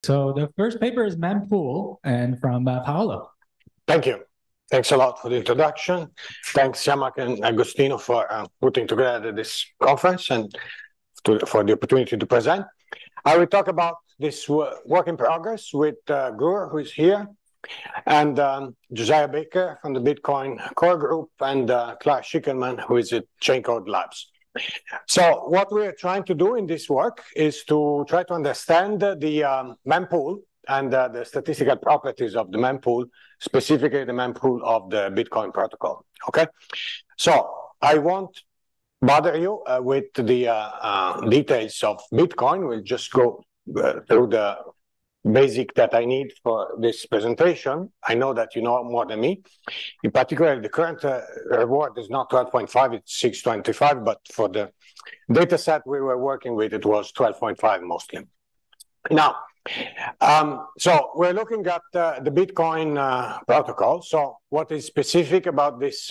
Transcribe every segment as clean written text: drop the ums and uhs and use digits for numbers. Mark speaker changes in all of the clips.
Speaker 1: So the first paper is Mempool and from Paolo.
Speaker 2: Thank you. Thanks a lot for the introduction. Thanks, Yamak and Agostino, for putting together this conference and for the opportunity to present. I will talk about this work in progress with Gur, who is here, and Josiah Baker from the Bitcoin Core Group, and Clark Schickelman, who is at Chaincode Labs. So what we are trying to do in this work is to try to understand the mempool and the statistical properties of the mempool, specifically the mempool of the Bitcoin protocol. Okay, so I won't bother you with the details of Bitcoin. We'll just go through the basic that I need for this presentation. I know that you know more than me. In particular, the current reward is not 12.5, it's 625, but for the data set we were working with, it was 12.5 mostly. Now, so we're looking at the Bitcoin protocol. So what is specific about this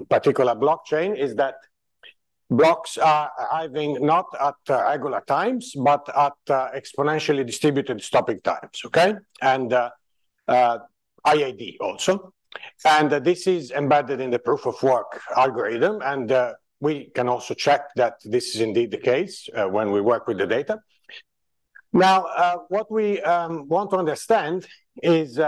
Speaker 2: particular blockchain is that blocks are arriving not at regular times, but at exponentially distributed stopping times, okay? And IID also. And this is embedded in the proof of work algorithm. And we can also check that this is indeed the case when we work with the data. Now, what we want to understand is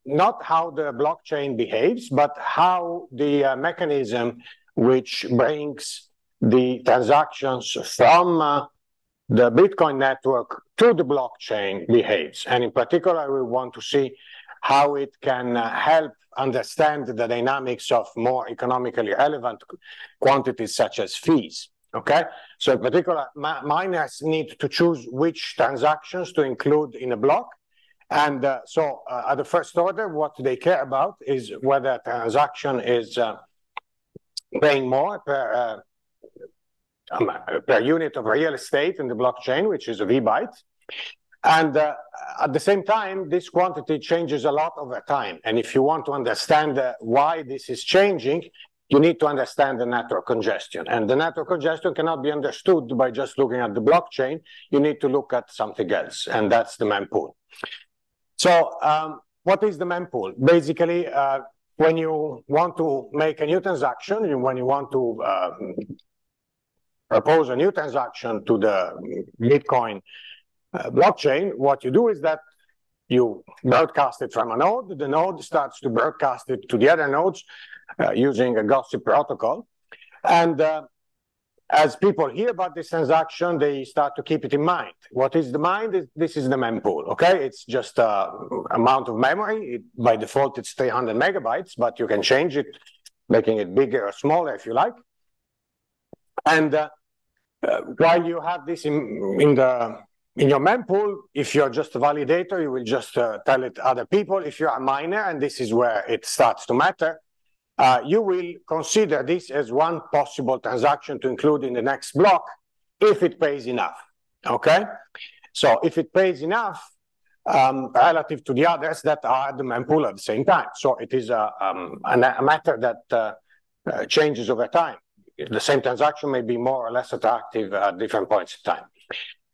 Speaker 2: not how the blockchain behaves, but how the mechanism which brings the transactions from the Bitcoin network to the blockchain behaves. And in particular, we want to see how it can help understand the dynamics of more economically relevant quantities such as fees. Okay, so in particular, miners need to choose which transactions to include in a block. And so at the first order, what they care about is whether a transaction is paying more per unit of real estate in the blockchain, which is a V-byte. And at the same time, this quantity changes a lot over time. And if you want to understand why this is changing, you need to understand the network congestion. And the network congestion cannot be understood by just looking at the blockchain. You need to look at something else, and that's the mempool. So what is the mempool? Basically, when you want to make a new transaction, when you want to propose a new transaction to the Bitcoin blockchain, what you do is that you broadcast it from a node. The node starts to broadcast it to the other nodes using a gossip protocol. And as people hear about this transaction, they start to keep it in mind. What is the mind? This is the mempool, okay? It's just amount of memory. By default, it's 300 megabytes, but you can change it, making it bigger or smaller if you like. And while you have this in your mempool, if you're just a validator, you will just tell it to other people. If you're a miner, and this is where it starts to matter, you will consider this as one possible transaction to include in the next block if it pays enough, okay? So if it pays enough relative to the others that are at the mempool at the same time. So it is a matter that changes over time. The same transaction may be more or less attractive at different points in time.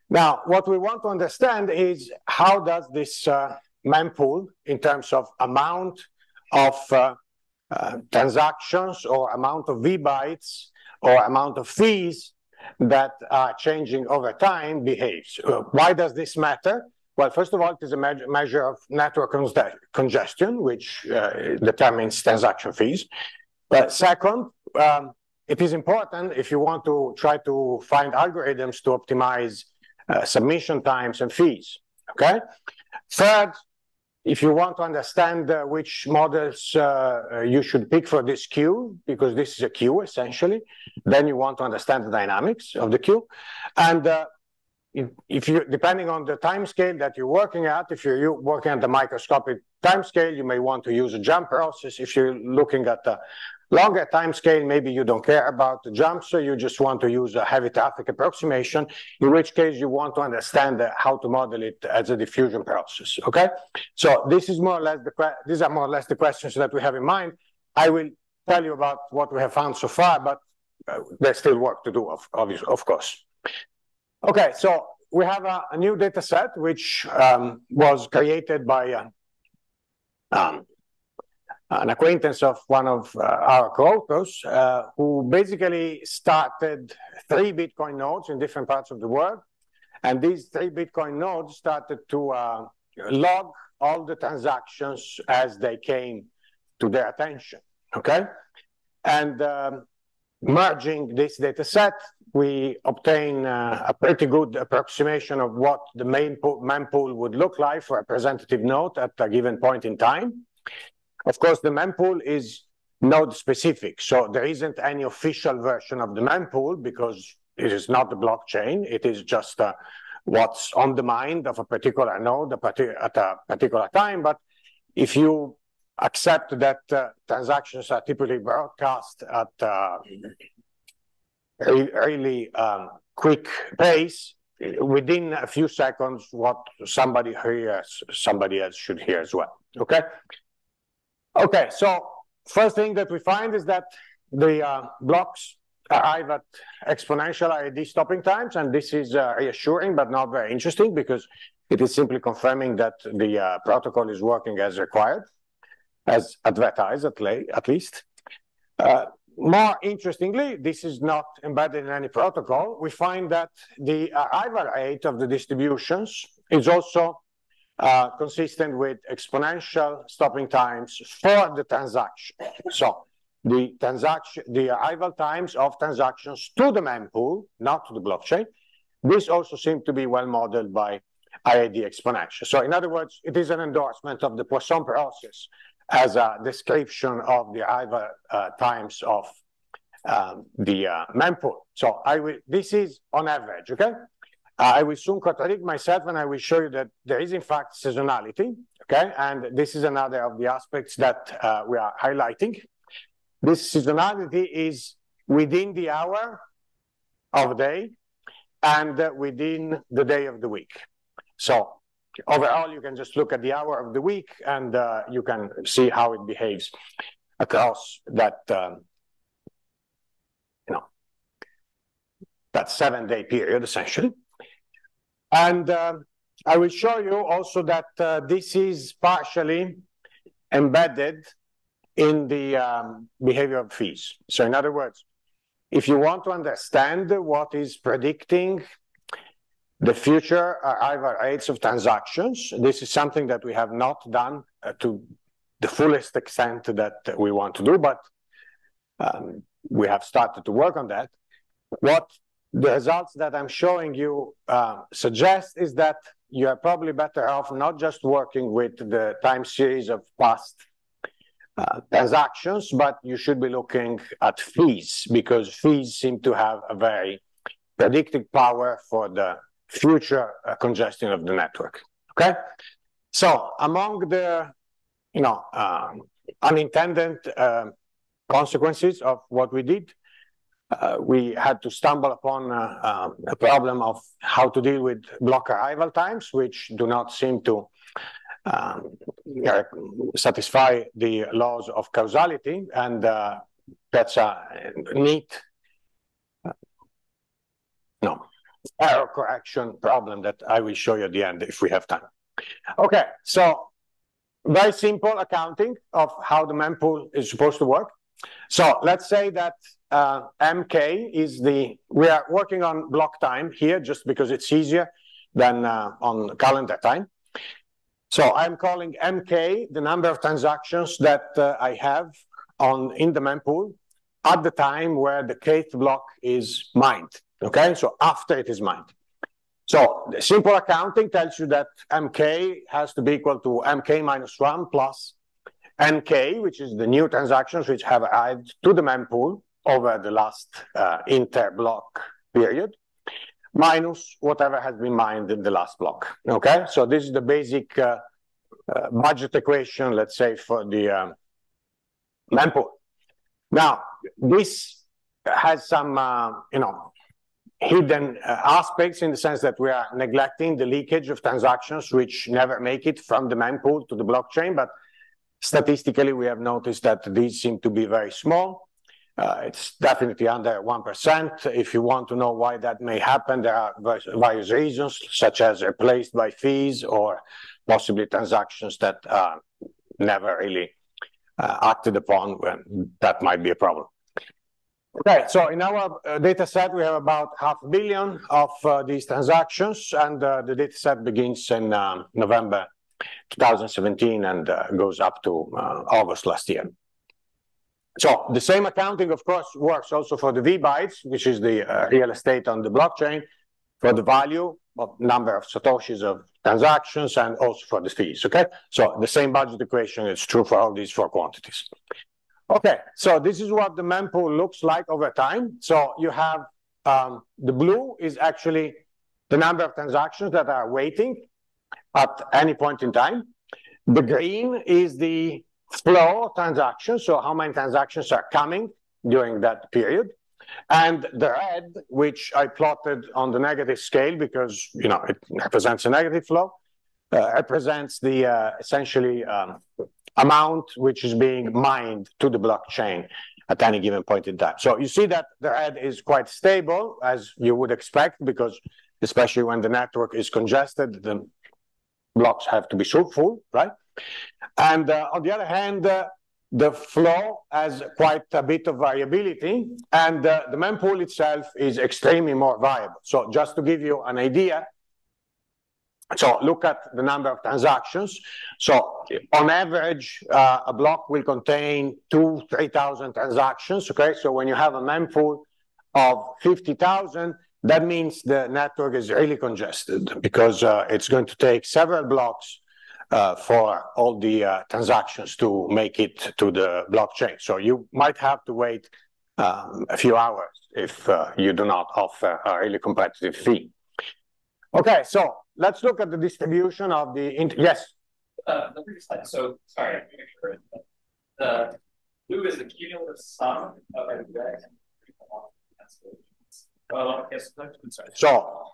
Speaker 2: Now, what we want to understand is how does this mempool, in terms of amount of transactions or amount of V-bytes or amount of fees that are changing over time behaves. Why does this matter? Well, first of all, it is a measure of network congestion, which determines transaction fees. But second, it is important if you want to try to find algorithms to optimize submission times and fees, okay? Third, if you want to understand which models you should pick for this queue, because this is a queue essentially, then you want to understand the dynamics of the queue. And if you, depending on the time scale that you're working at, if you're working at the microscopic time scale, you may want to use a jump process. If you're looking at the longer time scale, maybe you don't care about the jumps, so you just want to use a heavy traffic approximation, in which case you want to understand how to model it as a diffusion process, okay? So this is more or less these are more or less the questions that we have in mind. I will tell you about what we have found so far, but there's still work to do, of course. Okay, so we have a new data set which was created by an acquaintance of one of our co-authors who basically started 3 Bitcoin nodes in different parts of the world. And these 3 Bitcoin nodes started to log all the transactions as they came to their attention, okay? And merging this data set, we obtain a pretty good approximation of what the mempool would look like for a representative node at a given point in time. Of course, the mempool is node specific, so there isn't any official version of the mempool because it is not the blockchain. It is just what's on the mind of a particular node at a particular time. But if you accept that transactions are typically broadcast at really quick pace, within a few seconds, what somebody hears, somebody else should hear as well, okay? Okay, so first thing that we find is that the blocks arrive at exponential IID stopping times, and this is reassuring but not very interesting because it is simply confirming that the protocol is working as required, as advertised at least. More interestingly, this is not embedded in any protocol. We find that the arrival rate of the distributions is also consistent with exponential stopping times for the transaction. So the arrival times of transactions to the mempool, not to the blockchain, this also seems to be well modeled by IID exponential. So in other words, it is an endorsement of the Poisson process as a description of the arrival times of the mempool. So this is on average, okay? I will soon contradict myself and I will show you that there is in fact seasonality, okay? And this is another of the aspects that we are highlighting. This seasonality is within the hour of day and within the day of the week. So overall, you can just look at the hour of the week and you can see how it behaves across that, that 7-day period, essentially. And I will show you also that this is partially embedded in the behavior of fees. So in other words, if you want to understand what is predicting the future arrival rates of transactions, this is something that we have not done to the fullest extent that we want to do, but we have started to work on that. What the results that I'm showing you suggest is that you are probably better off not just working with the time series of past transactions, but you should be looking at fees, because fees seem to have a very predictive power for the future congestion of the network, okay? So among the unintended consequences of what we did, we had to stumble upon a problem of how to deal with block arrival times, which do not seem to satisfy the laws of causality, and that's a neat error correction problem that I will show you at the end if we have time. Okay, so very simple accounting of how the mempool is supposed to work. So let's say that MK is we are working on block time here just because it's easier than on calendar time. So I'm calling MK the number of transactions that I have in the mempool at the time where the kth block is mined, okay? So after it is mined. So the simple accounting tells you that MK has to be equal to MK minus 1 plus NK, which is the new transactions which have arrived to the mempool over the last inter-block period, minus whatever has been mined in the last block, okay? So this is the basic budget equation, let's say, for the mempool. Now, this has some, hidden aspects in the sense that we are neglecting the leakage of transactions which never make it from the mempool to the blockchain, but statistically we have noticed that these seem to be very small. It's definitely under 1%. If you want to know why that may happen, there are various reasons, such as replaced by fees or possibly transactions that never really acted upon, when that might be a problem. Okay, so in our data set, we have about 500 million of these transactions, and the data set begins in November 2017 and goes up to August last year. So the same accounting, of course, works also for the V bytes, which is the real estate on the blockchain, for the value of number of satoshis of transactions, and also for the fees. Okay, so the same budget equation is true for all these four quantities. Okay, so this is what the mempool looks like over time. So you have the blue is actually the number of transactions that are waiting at any point in time. The green is the flow of transactions, so how many transactions are coming during that period. And the red, which I plotted on the negative scale because it represents a negative flow, represents the essentially amount which is being mined to the blockchain at any given point in time. So you see that the red is quite stable, as you would expect, because especially when the network is congested, the blocks have to be full, right? And on the other hand, the flow has quite a bit of variability, and the mempool itself is extremely more variable. So just to give you an idea, so look at the number of transactions. So on average, a block will contain 2,000 to 3,000 transactions. Okay, so when you have a mempool of 50,000, that means the network is really congested, because it's going to take several blocks for all the transactions to make it to the blockchain. So you might have to wait a few hours if you do not offer a really competitive fee. Okay, so let's look at the distribution of the, yes?
Speaker 3: The previous slide, so sorry, I'm make sure. The blue is the cumulative sum of index. Oh, yes, I'm sorry.
Speaker 2: So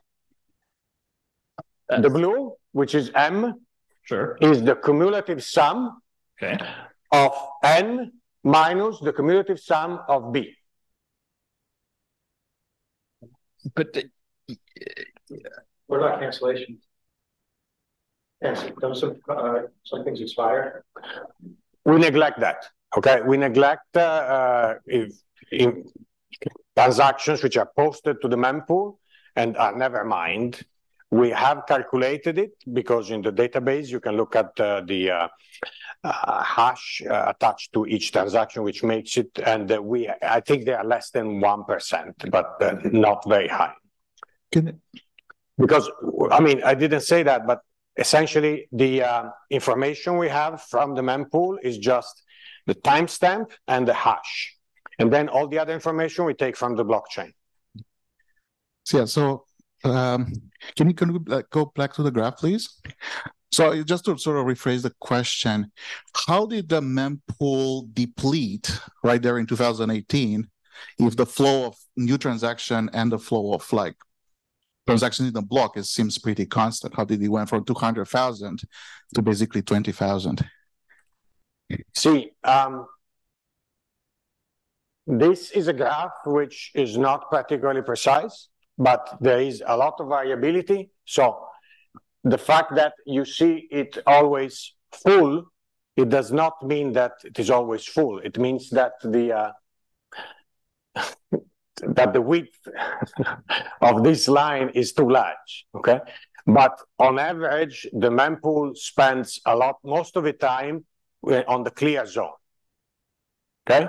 Speaker 2: the blue, which is M,
Speaker 3: sure,
Speaker 2: is the cumulative sum of N minus the cumulative sum of B.
Speaker 4: But
Speaker 5: what about cancellations? Yes, those some things expire.
Speaker 2: We neglect that. Okay, we neglect transactions which are posted to the mempool and are never mined. We have calculated it because in the database you can look at the hash attached to each transaction, which makes it, and I think they are less than 1%, but not very high. Because, I mean, I didn't say that, but essentially the information we have from the mempool is just the timestamp and the hash. And then all the other information we take from the blockchain.
Speaker 4: Yeah, so can you go back to the graph, please? So just to sort of rephrase the question, how did the mempool deplete right there in 2018 if the flow of new transaction and the flow of like transactions in the block seems pretty constant? How did it went from 200,000 to basically 20,000?
Speaker 2: See, this is a graph which is not particularly precise, but there is a lot of variability. So the fact that you see it always full, it does not mean that it is always full. It means that the width of this line is too large, okay? But on average, the mempool spends most of the time on the clear zone, okay?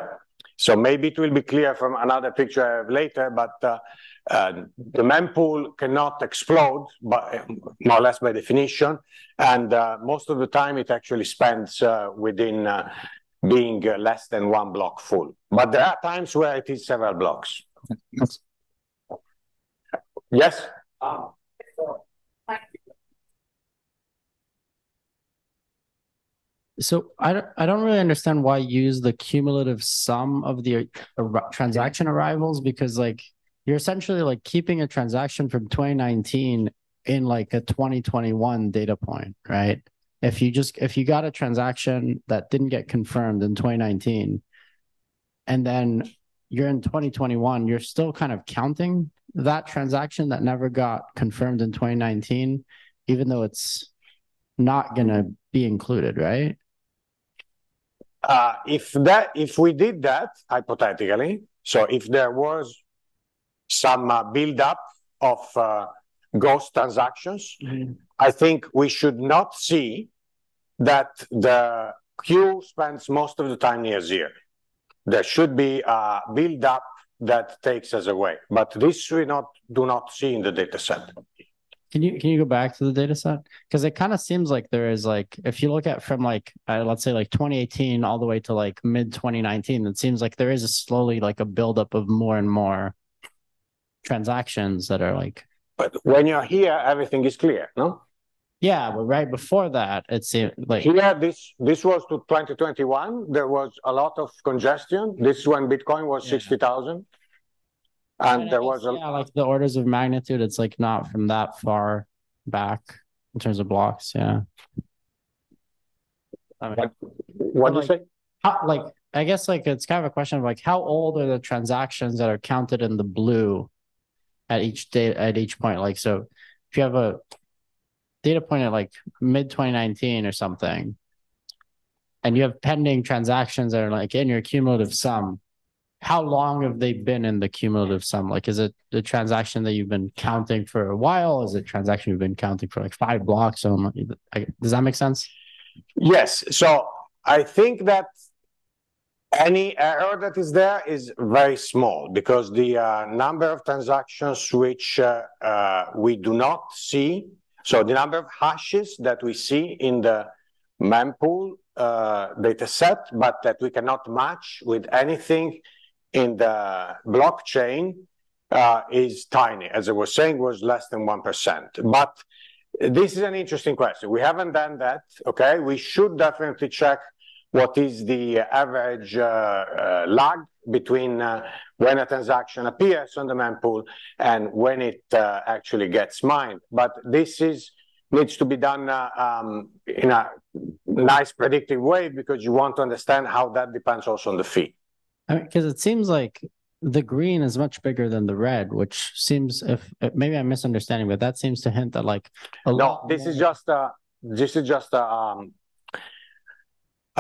Speaker 2: So maybe it will be clear from another picture I have later, but the mempool cannot explode, but more or less by definition, and most of the time it actually spends within being less than one block full. But there are times where it is several blocks. Yes?
Speaker 6: So I don't really understand why you use the cumulative sum of the transaction arrivals, because like you're essentially like keeping a transaction from 2019 in like a 2021 data point, right? If you got a transaction that didn't get confirmed in 2019, and then you're in 2021, you're still kind of counting that transaction that never got confirmed in 2019, even though it's not going to be included, right?
Speaker 2: If we did that, hypothetically, so if there was some build-up of ghost transactions, I think we should not see that the queue spends most of the time near zero. There should be a build-up that takes us away, but this we do not see in the data set.
Speaker 6: Can you go back to the data set? Because it kind of seems like there is like, if you look at from like, let's say like 2018 all the way to like mid 2019, it seems like there is a slowly like a buildup of more and more transactions that are like.
Speaker 2: But when you're here, everything is clear, no?
Speaker 6: Yeah, but right before that, it seemed like.
Speaker 2: Here, this was to 2021. There was a lot of congestion. This is when Bitcoin was 60,000. And there was
Speaker 6: like the orders of magnitude, it's like not from that far back in terms of blocks. Yeah.
Speaker 2: What do you say?
Speaker 6: I guess like it's kind of a question of like how old are the transactions that are counted in the blue at each point? Like, so if you have a data point at like mid 2019 or something, and you have pending transactions that are like in your cumulative sum, how long have they been in the cumulative sum? Like, is it the transaction that you've been counting for a while? Is it transaction you've been counting for like 5 blocks? So does that make sense?
Speaker 2: Yes. So I think that any error that is there is very small because the number of transactions which we do not see, so the number of hashes that we see in the mempool data set, but that we cannot match with anything in the blockchain is tiny. As I was saying, was less than 1%. But this is an interesting question. We haven't done that, okay? We should definitely check what is the average lag between when a transaction appears on the mempool and when it actually gets mined. But this needs to be done in a nice predictive way because you want to understand how that depends also on the fee.
Speaker 6: Because it seems like the green is much bigger than the red, which seems, if maybe I'm misunderstanding, but that seems to hint that like
Speaker 2: this is just a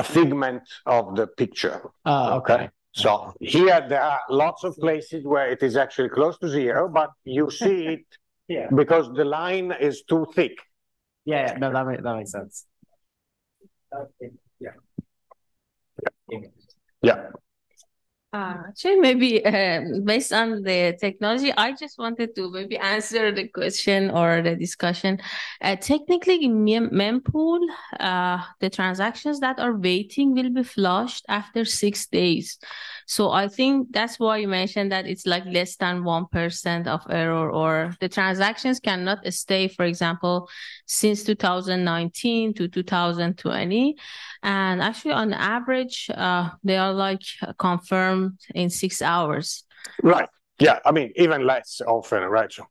Speaker 2: figment of the picture.
Speaker 6: Okay.
Speaker 2: So here there are lots of places where it is actually close to zero, but you see it because the line is too thick.
Speaker 6: Yeah, no, that makes sense.
Speaker 2: Yeah.
Speaker 7: Actually, maybe based on the technology, I just wanted to maybe answer the question or the discussion. Technically, in mempool, the transactions that are waiting will be flushed after 6 days. So I think that's why you mentioned that it's like less than 1% of error, or the transactions cannot stay, for example, since 2019 to 2020. And actually, on average, they are like confirmed in 6 hours.
Speaker 2: Right. Yeah. I mean, even less often, right? So.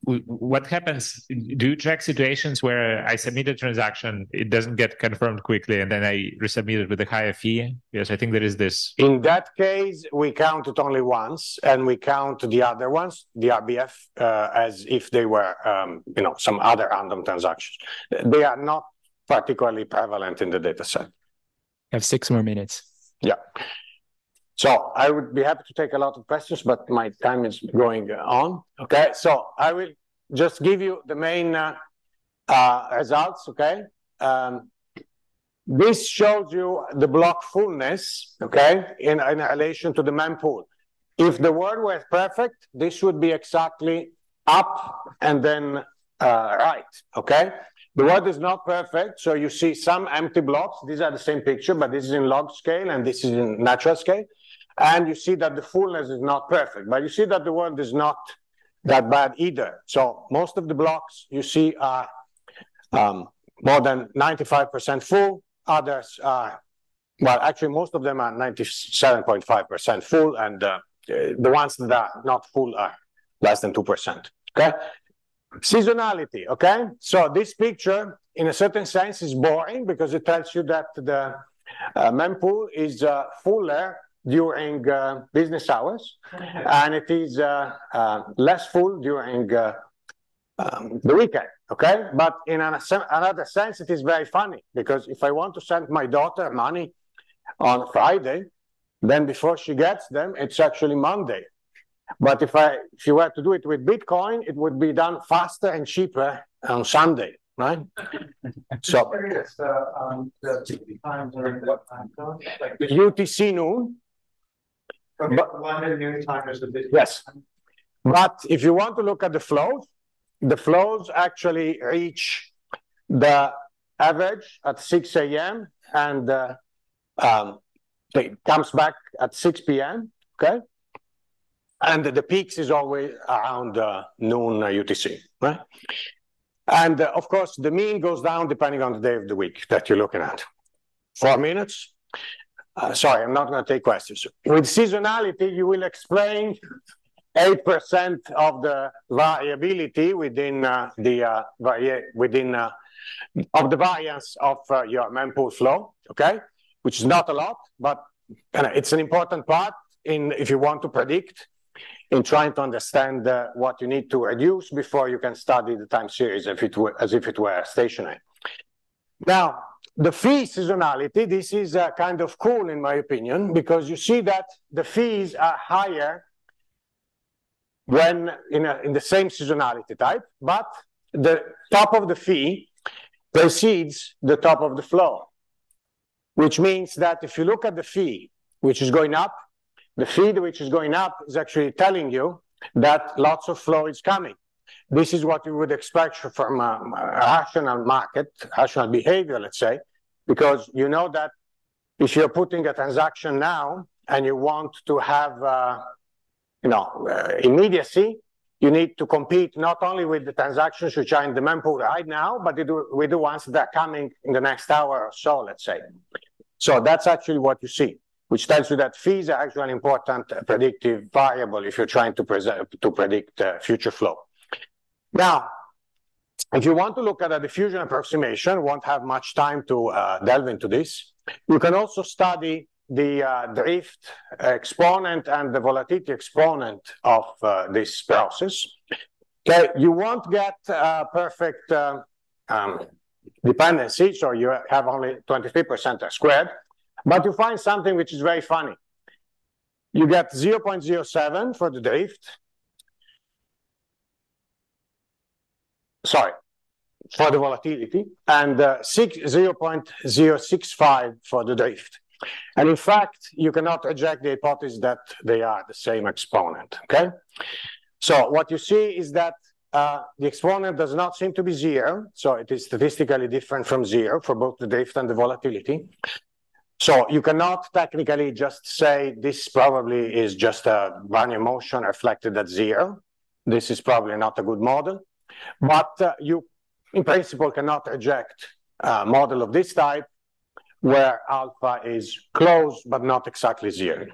Speaker 8: What happens? Do you track situations where I submit a transaction, it doesn't get confirmed quickly, and then I resubmit it with a higher fee? Yes, I think there is this.
Speaker 2: In that case, we count it only once, and we count the other ones, the RBF, as if they were, some other random transactions. They are not particularly prevalent in the data set.
Speaker 1: I have 6 more minutes.
Speaker 2: Yeah. So I would be happy to take a lot of questions, but my time is going on. Okay, so I will just give you the main results. Okay, this shows you the block fullness. Okay, in relation to the mempool. If the world were perfect, this would be exactly up and then right. Okay. The world is not perfect, so you see some empty blocks. These are the same picture, but this is in log scale and this is in natural scale. And you see that the fullness is not perfect, but you see that the world is not that bad either. So most of the blocks you see are more than 95% full. Others are, well, actually most of them are 97.5% full, and the ones that are not full are less than 2%. Okay. Seasonality, okay? So this picture, in a certain sense, is boring because it tells you that the mempool is fuller during business hours, and it is less full during the weekend, okay? But in another sense, it is very funny, because if I want to send my daughter money on Friday, then before she gets them, it's actually Monday. But if you were to do it with Bitcoin, it would be done faster and cheaper on Sunday, right? So
Speaker 5: Curious, the times are what time zone? Like
Speaker 2: UTC noon.
Speaker 5: okay,
Speaker 2: but-
Speaker 5: London noon time is the big.
Speaker 2: Yes. But if you want to look at the flows actually reach the average at 6 a.m. and it comes back at 6 p.m., okay? And the peaks is always around noon UTC, right? And of course, the mean goes down depending on the day of the week that you're looking at. 4 minutes. Sorry, I'm not going to take questions. With seasonality, you will explain 8% of the variability within of the variance of your mempool flow, okay? Which is not a lot, but it's an important part if you want to predict, in trying to understand what you need to reduce before you can study the time series as if it were stationary. Now, the fee seasonality, this is kind of cool in my opinion, because you see that the fees are higher when in the same seasonality type, but the top of the fee precedes the top of the flow, which means that if you look at the fee, which is going up, the feed which is going up is actually telling you that lots of flow is coming. This is what you would expect from a rational market, rational behavior, let's say, because you know that if you're putting a transaction now and you want to have immediacy, you need to compete not only with the transactions which are in the mempool right now, but with the ones that are coming in the next hour or so, let's say. So that's actually what you see, which tells you that fees are actually an important predictive variable if you're trying to predict future flow. Now, if you want to look at a diffusion approximation, won't have much time to delve into this. You can also study the drift exponent and the volatility exponent of this process. Okay, you won't get perfect dependency, so you have only 23% squared, but you find something which is very funny. You get 0.07 for the drift. Sorry, for the volatility, and 0.065 for the drift. And in fact, you cannot reject the hypothesis that they are the same exponent, okay? So what you see is that the exponent does not seem to be zero, so it is statistically different from zero for both the drift and the volatility. So you cannot technically just say this probably is just a Barnier motion reflected at zero. This is probably not a good model, but you, in principle, cannot reject a model of this type where alpha is close but not exactly zero.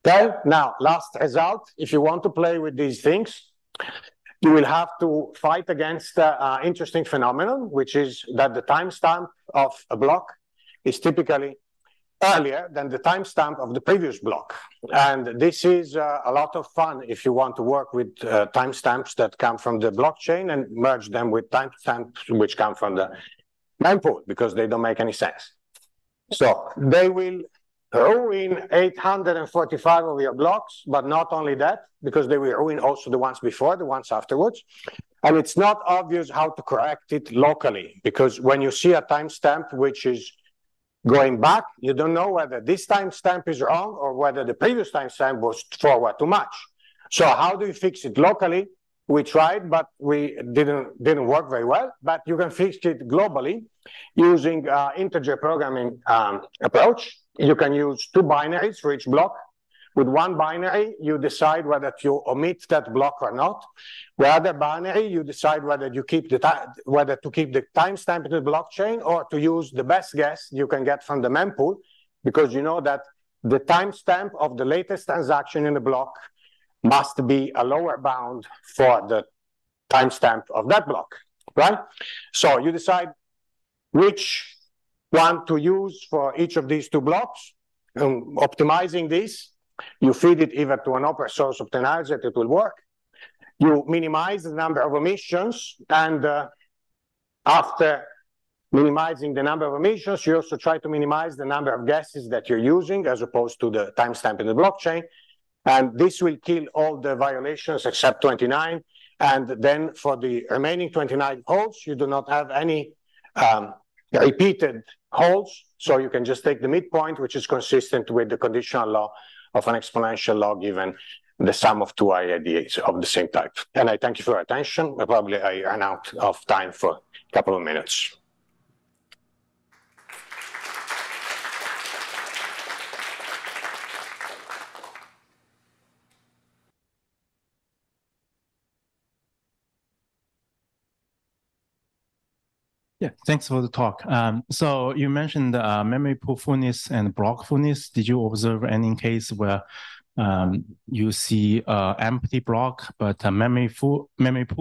Speaker 2: Okay, now last result, if you want to play with these things, you will have to fight against an interesting phenomenon, which is that the timestamp of a block is typically earlier than the timestamp of the previous block. And this is a lot of fun if you want to work with timestamps that come from the blockchain and merge them with timestamps which come from the mempool, because they don't make any sense. So they will ruin 845 of your blocks, but not only that, because they will ruin also the ones before, the ones afterwards. And it's not obvious how to correct it locally, because when you see a timestamp which is going back, you don't know whether this timestamp is wrong or whether the previous timestamp was forward too much. So how do you fix it locally? We tried, but we didn't work very well. But you can fix it globally using integer programming approach. You can use two binaries for each block. With one binary, you decide whether to omit that block or not. With other binary, you decide whether you keep whether to keep the timestamp in the blockchain or to use the best guess you can get from the mempool, because you know that the timestamp of the latest transaction in the block must be a lower bound for the timestamp of that block, right? So you decide which one to use for each of these two blocks. optimizing this, you feed it either to an open source optimizer that it will work. You minimize the number of omissions, and after minimizing the number of omissions, you also try to minimize the number of guesses that you're using as opposed to the timestamp in the blockchain. And this will kill all the violations except 29. And then for the remaining 29 holes, you do not have any repeated holes. So you can just take the midpoint, which is consistent with the conditional law of an exponential law given the sum of two IIDs of the same type. And I thank you for your attention. Probably I ran out of time for a couple of minutes.
Speaker 9: Yeah, thanks for the talk. So you mentioned memory pool fullness and block fullness. Did you observe any case where you see empty block, but memory pool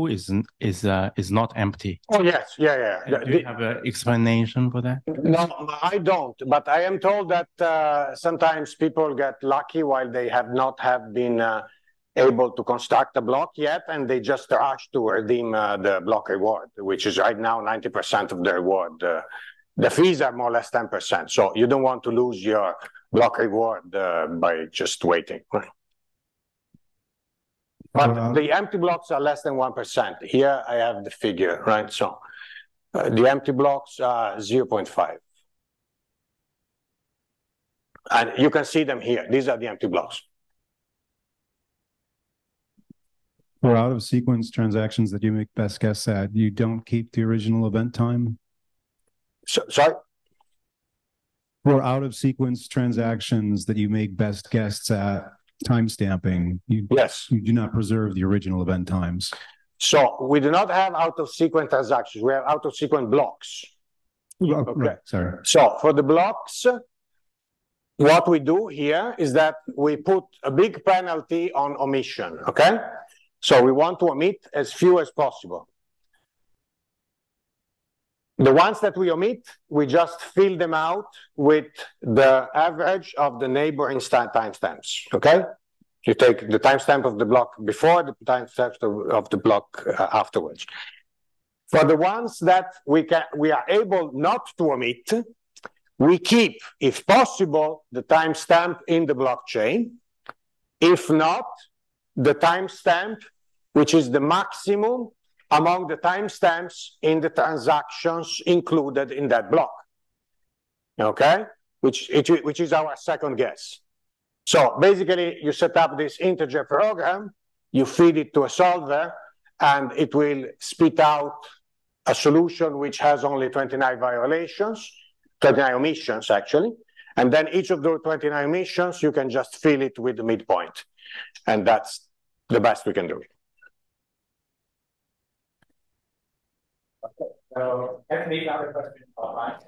Speaker 9: is not empty?
Speaker 2: Oh yes, yeah.
Speaker 9: Do you have an explanation for that?
Speaker 2: No, I don't. But I am told that sometimes people get lucky while they have not been able to construct a block yet, and they just rush to redeem the block reward, which is right now 90% of the reward. The fees are more or less 10%, so you don't want to lose your block reward by just waiting. But the empty blocks are less than 1%. Here I have the figure, right? So the empty blocks are 0.5. And you can see them here. These are the empty blocks.
Speaker 10: For out-of-sequence transactions that you make best guess at, you don't keep the original event time?
Speaker 2: Sorry?
Speaker 10: For out-of-sequence transactions that you make best guess at timestamping,
Speaker 2: yes,
Speaker 10: you do not preserve the original event times.
Speaker 2: So we do not have out-of-sequence transactions. We have out-of-sequence blocks.
Speaker 10: Oh, okay. Right, sorry.
Speaker 2: So for the blocks, what we do here is that we put a big penalty on omission, okay? So we want to omit as few as possible. The ones that we omit, we just fill them out with the average of the neighboring timestamps, okay? You take the timestamp of the block before, the timestamp of the block afterwards. For the ones that we are able not to omit, we keep, if possible, the timestamp in the blockchain. If not, the timestamp, which is the maximum among the timestamps in the transactions included in that block, okay? Which is our second guess. So basically, you set up this integer program, you feed it to a solver, and it will spit out a solution which has only 29 violations, 29 omissions actually, and then each of those 29 omissions, you can just fill it with the midpoint. And that's the best we can do.
Speaker 3: Okay, so I have another question online.